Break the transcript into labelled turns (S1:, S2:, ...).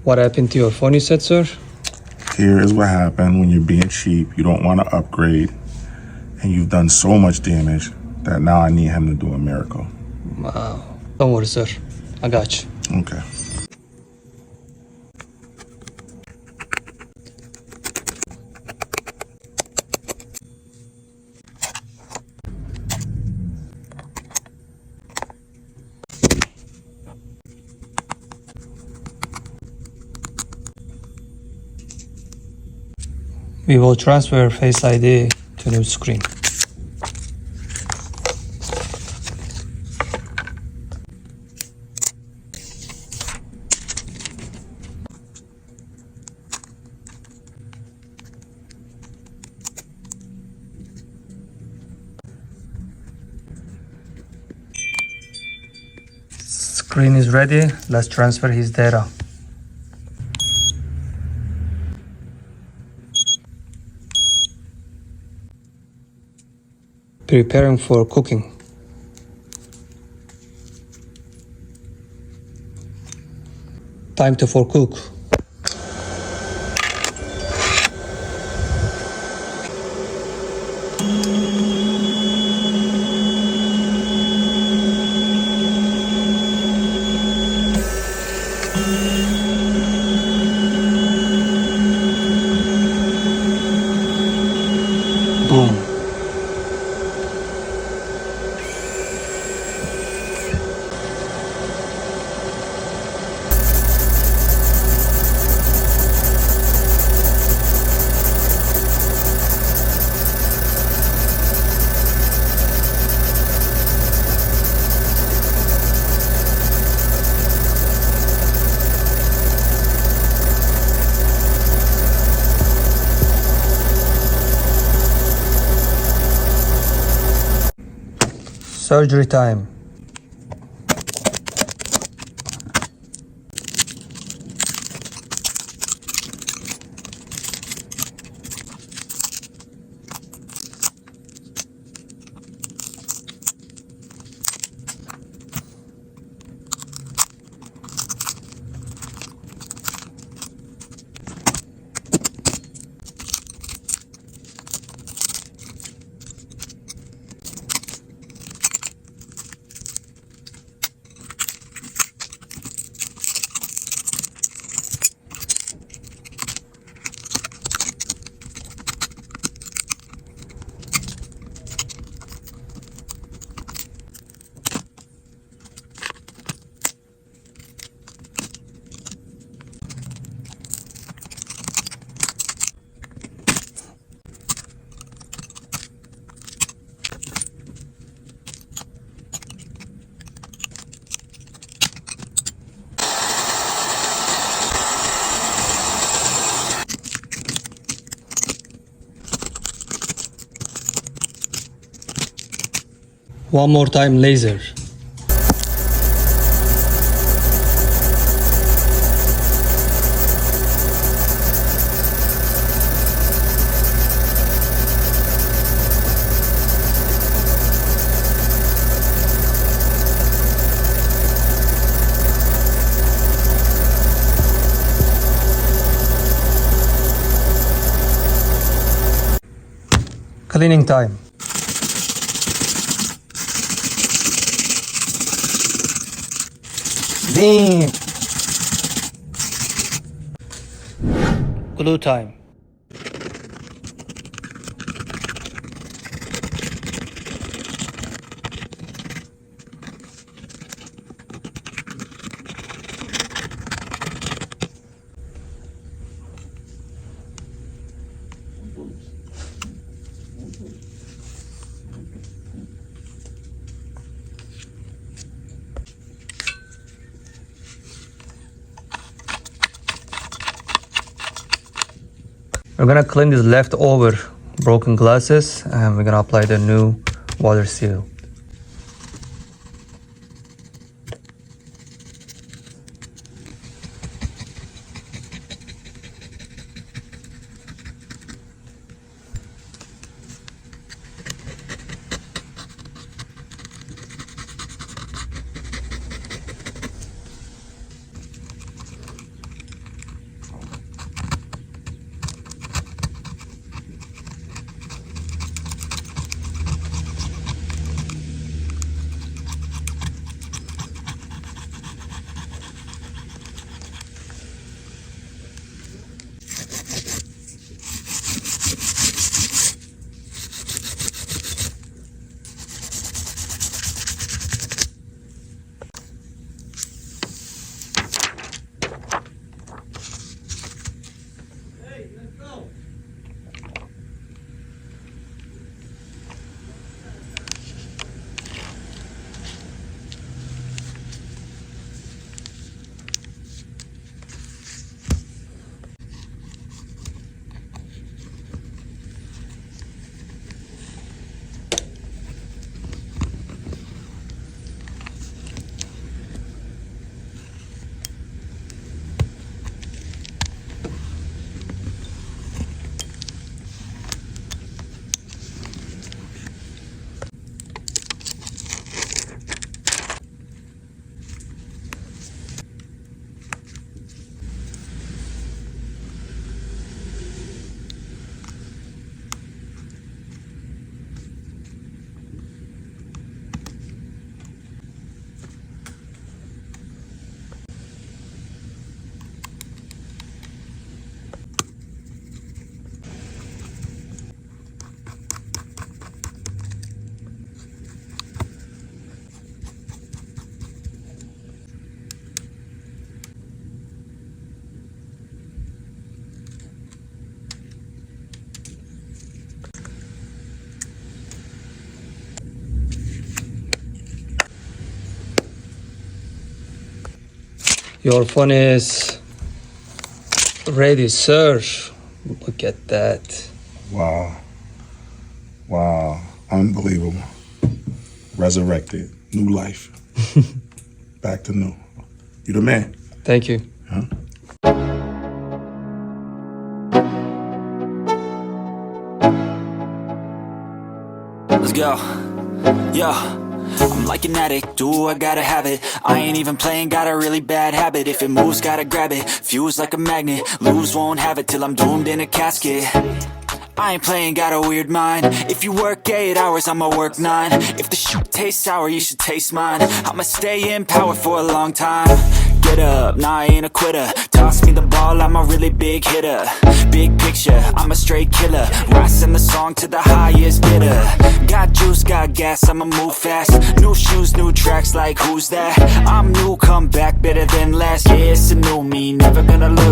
S1: What happened to your phone, you said, sir?
S2: Here is what happened when you're being cheap. You don't want to upgrade, and you've done so much damage that now I need him to do a miracle.
S1: Wow. Don't worry, sir. I got you.
S2: Okay.
S1: We will transfer Face ID to new screen. Screen is ready. Let's transfer his data. Preparing for cooking. Time to for cook. Boom. Surgery time. One more time, laser. Cleaning time. Damn. Glue time. We're gonna clean these leftover broken glasses and we're gonna apply the new water seal. Your phone is ready, sir. Look at that.
S2: Wow. Wow. Unbelievable. Resurrected. New life. Back to new. You the man.
S1: Thank you.
S2: Huh?
S3: Let's go. Yo, I'm like an addict, do I gotta have it. I ain't even playing, got a really bad habit. If it moves, gotta grab it, fuse like a magnet. Lose, won't have it till I'm doomed in a casket. I ain't playing, got a weird mind. If you work 8 hours, I'ma work 9. If the shit tastes sour, you should taste mine. I'ma stay in power for a long time. Get up, nah, I ain't a quitter. Toss me the ball, I'm a really big hitter. Big picture, I'm a straight killer. Rising the song to the highest bidder. Got juice, got gas, I'ma move fast. New shoes, new tracks, like who's that? I'm new, come back, better than last. Yeah, it's a new me, never gonna look